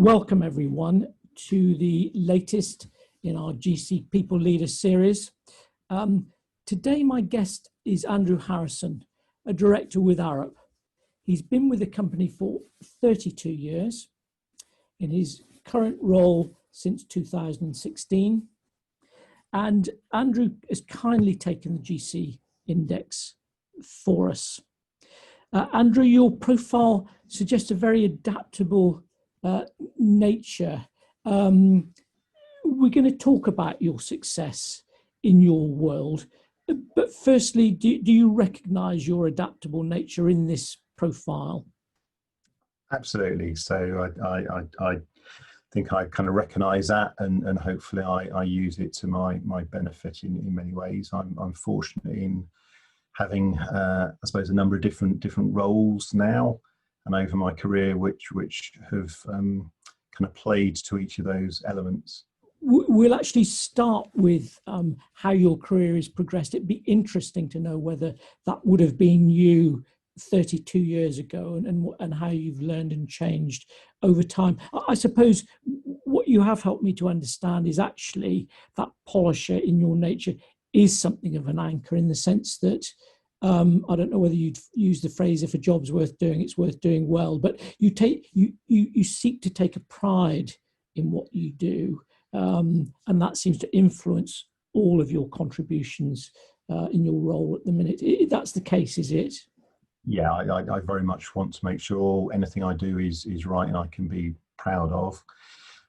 Welcome everyone to the latest in our GC People Leaders series. Today my guest is Andrew Harrison, a director with Arup. He's been with the company for 32 years, in his current role since 2016. And Andrew has kindly taken the GC index for us. Andrew, your profile suggests a very adaptable nature. We're going to talk about your success in your world, but firstly, do you recognize your adaptable nature in this profile? Absolutely. So I think I kind of recognize that, and hopefully I use it to my benefit in many ways. I'm fortunate in having I suppose a number of different roles now and over my career which have kind of played to each of those elements. We'll actually start with how your career has progressed. It'd be interesting to know whether that would have been you 32 years ago and how you've learned and changed over time. I suppose what you have helped me to understand is actually that polisher in your nature is something of an anchor, in the sense that I don't know whether you'd use the phrase, if a job's worth doing, it's worth doing well, but you seek to take a pride in what you do, and that seems to influence all of your contributions in your role at the minute. That's the case, is it? Yeah, I very much want to make sure anything I do is right and I can be proud of.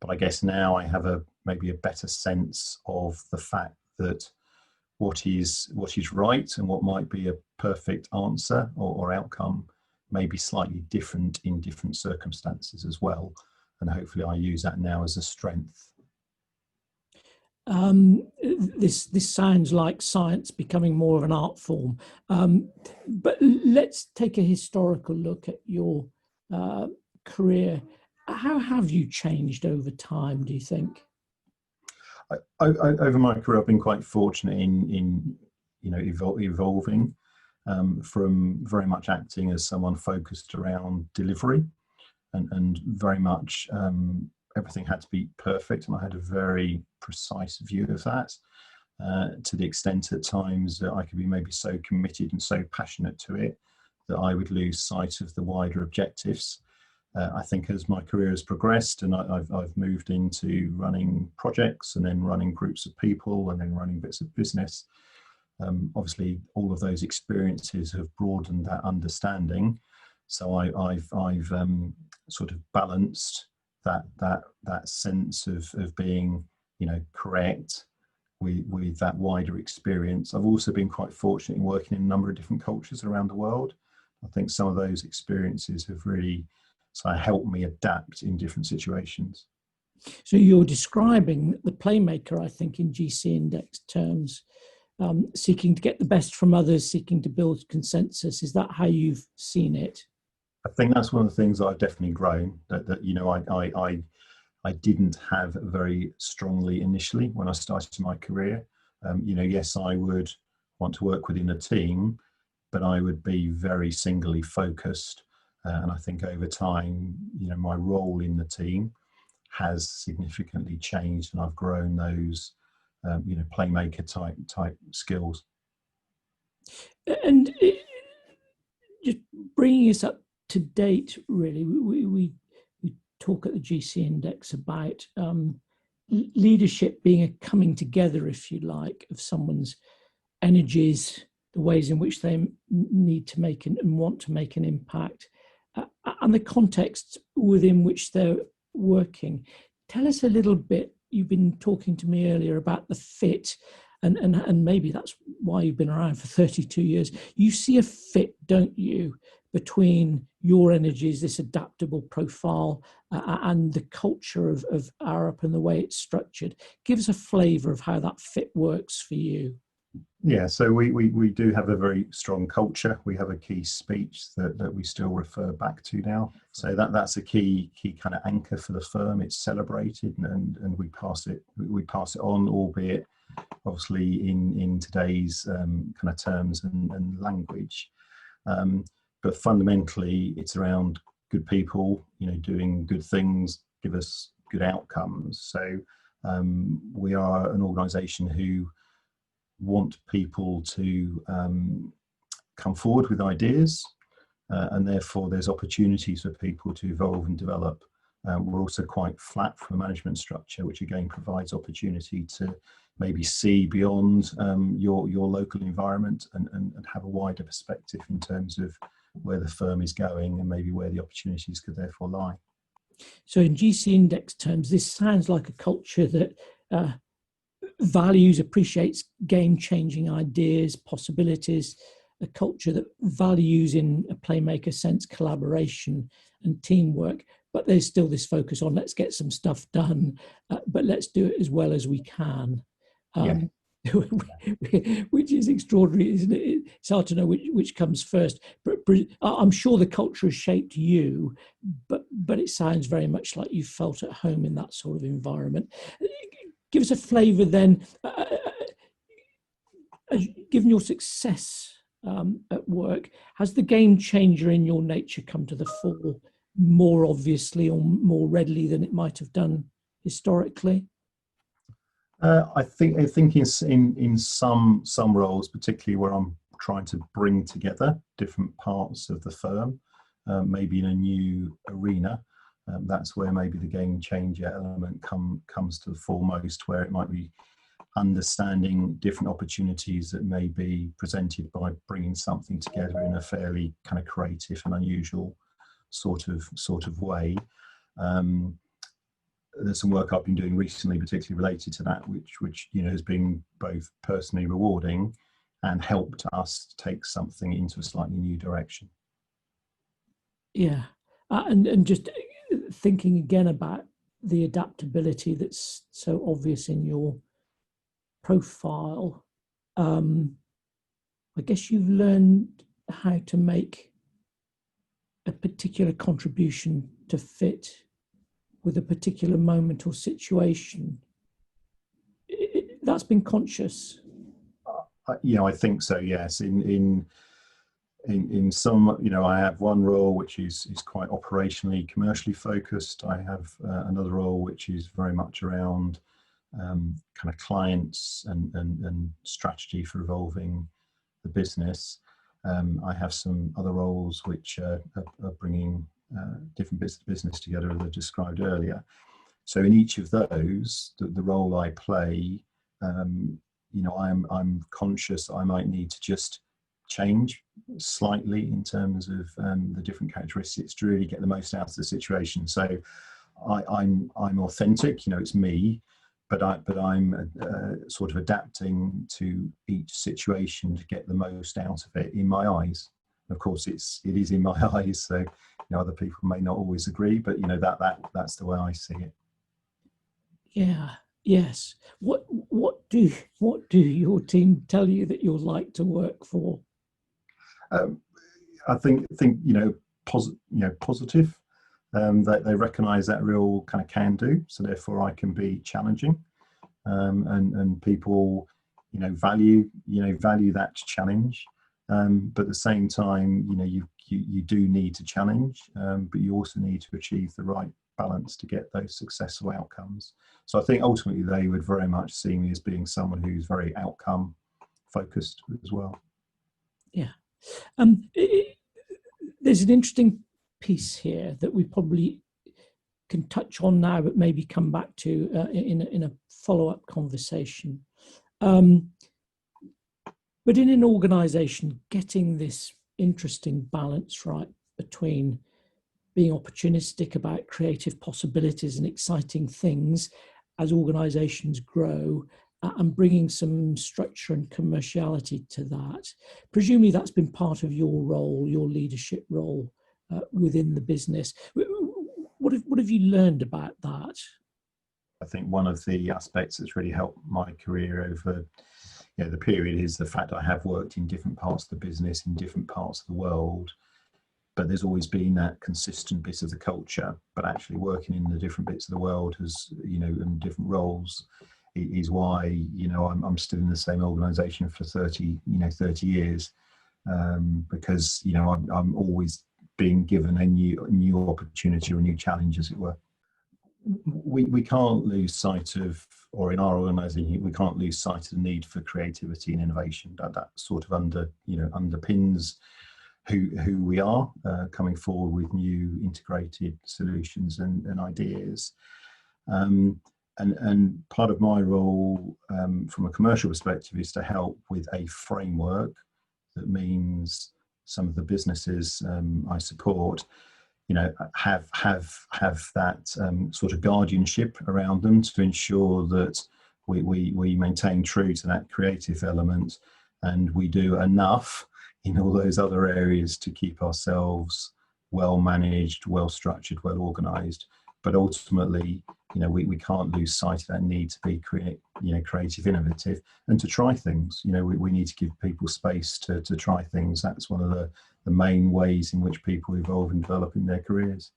But I guess now I have maybe a better sense of the fact that what is right and what might be a perfect answer or outcome may be slightly different in different circumstances as well. And hopefully I use that now as a strength. This sounds like science becoming more of an art form, but let's take a historical look at your career. How have you changed over time, do you think? Over my career, I've been quite fortunate in evolving from very much acting as someone focused around delivery, and very much everything had to be perfect, and I had a very precise view of that, to the extent at times that I could be maybe so committed and so passionate to it that I would lose sight of the wider objectives. I think as my career has progressed and I've moved into running projects and then running groups of people and then running bits of business, obviously all of those experiences have broadened that understanding. So I've sort of balanced that sense of being, correct with that wider experience. I've also been quite fortunate in working in a number of different cultures around the world. I think some of those experiences have really helped me adapt in different situations. So you're describing the playmaker, I think, in GC Index terms, seeking to get the best from others, seeking to build consensus. Is that how you've seen it? I think that's one of the things that I've definitely grown, that I didn't have very strongly initially when I started my career. Yes, I would want to work within a team, but I would be very singly focused. And I think over time, my role in the team has significantly changed, and I've grown those, playmaker type skills. And just bringing us up to date, really, we talk at the GC Index about leadership being a coming together, if you like, of someone's energies, the ways in which they need to make and want to make an impact, and the context within which they're working. Tell us a little bit. You've been talking to me earlier about the fit, and maybe that's why you've been around for 32 years. You see a fit, don't you, between your energies, this adaptable profile, and the culture of Arup and the way it's structured. Give us a flavour of how that fit works for you. Yeah, so we do have a very strong culture. We have a key speech that we still refer back to now. So that's a key kind of anchor for the firm. It's celebrated and we pass it on, albeit obviously in today's kind of terms and language. But fundamentally, it's around good people, doing good things, give us good outcomes. So we are an organisation who want people to come forward with ideas, and therefore there's opportunities for people to evolve and develop. We're also quite flat from a management structure, which again provides opportunity to maybe see beyond your local environment and have a wider perspective in terms of where the firm is going and maybe where the opportunities could therefore lie. So in GC Index terms, this sounds like a culture that values, appreciates game-changing ideas, possibilities, a culture that values, in a playmaker sense, collaboration and teamwork, but there's still this focus on let's get some stuff done, but let's do it as well as we can. Which is extraordinary, isn't it? It's hard to know which comes first. But I'm sure the culture has shaped you, but it sounds very much like you felt at home in that sort of environment. Give us a flavour then, given your success at work, has the game changer in your nature come to the fore more obviously or more readily than it might have done historically? I think in some roles, particularly where I'm trying to bring together different parts of the firm, maybe in a new arena, that's where maybe the game changer element comes to the foremost, where it might be understanding different opportunities that may be presented by bringing something together in a fairly kind of creative and unusual sort of way. There's some work I've been doing recently, particularly related to that, which has been both personally rewarding and helped us take something into a slightly new direction. Yeah, and just thinking again about the adaptability that's so obvious in your profile. I guess you've learned how to make a particular contribution to fit with a particular moment or situation. That's been conscious. I think so. Yes. In some, I have one role which is quite operationally, commercially focused. I have another role which is very much around kind of clients and strategy for evolving the business. I have some other roles which are bringing different bits of business together, as I described earlier. So in each of those, the role I play, I'm conscious I might need to just change slightly in terms of the different characteristics to really get the most out of the situation. So I'm authentic, it's me, but I'm sort of adapting to each situation to get the most out of it in my eyes. Of course, it is in my eyes, so other people may not always agree, but that's the way I see it. Yeah. Yes. What do your team tell you that you're like to work for? I think positive. They recognise that real kind of can do, so therefore I can be challenging, and people value that challenge. But at the same time, you do need to challenge, but you also need to achieve the right balance to get those successful outcomes. So I think ultimately they would very much see me as being someone who's very outcome focused as well. Yeah. There's an interesting piece here that we probably can touch on now, but maybe come back to in a follow-up conversation. But in an organisation, getting this interesting balance right between being opportunistic about creative possibilities and exciting things as organisations grow, and bringing some structure and commerciality to that. Presumably that's been part of your role, your leadership role within the business. What have you learned about that? I think one of the aspects that's really helped my career over the period is the fact I have worked in different parts of the business, in different parts of the world, but there's always been that consistent bit of the culture. But actually working in the different bits of the world has, in different roles, is why I'm still in the same organisation for 30 years, because I'm always being given a new opportunity or a new challenge, as it were. we can't lose sight of, or in our organisation, we can't lose sight of the need for creativity and innovation. That sort of underpins who we are, coming forward with new integrated solutions and ideas. And part of my role, from a commercial perspective, is to help with a framework that means some of the businesses I support, have that sort of guardianship around them to ensure that we maintain true to that creative element, and we do enough in all those other areas to keep ourselves well managed, well structured, well organised. But ultimately, we can't lose sight of that need to be creative, innovative, and to try things. We need to give people space to try things. That's one of the main ways in which people evolve and develop in their careers.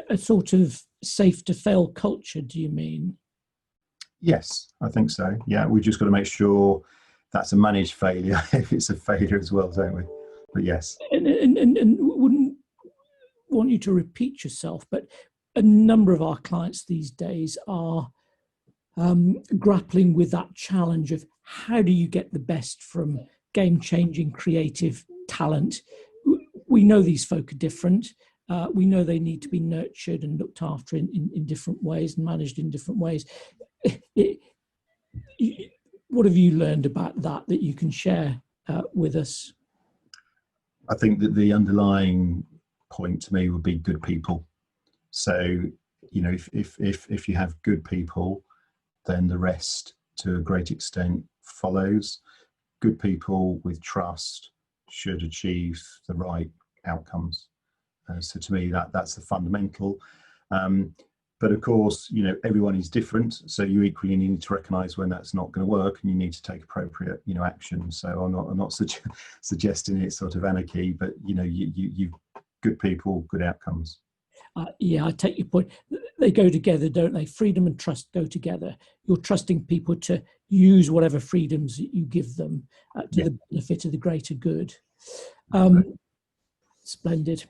A sort of safe to fail culture, do you mean? Yes, I think so. Yeah, we've just got to make sure that's a managed failure if it's a failure as well, don't we? But yes. And wouldn't want you to repeat yourself, but a number of our clients these days are grappling with that challenge of how do you get the best from game-changing creative talent. We know these folk are different. We know they need to be nurtured and looked after in different ways and managed in different ways. What have you learned about that you can share with us? I think that the underlying point to me would be good people. So, if you have good people, then the rest to a great extent follows. Good people with trust should achieve the right outcomes. So to me, that's the fundamental. But of course, everyone is different. So you equally need to recognise when that's not going to work, and you need to take appropriate, action. So I'm not suggesting it's sort of anarchy, but you good people, good outcomes. Yeah, I take your point. They go together, don't they? Freedom and trust go together. You're trusting people to use whatever freedoms that you give them to the benefit of the greater good. Splendid.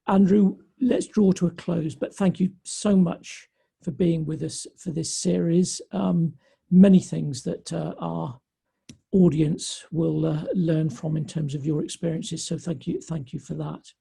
Andrew, let's draw to a close, but thank you so much for being with us for this series. Many things that our audience will learn from in terms of your experiences. So thank you for that.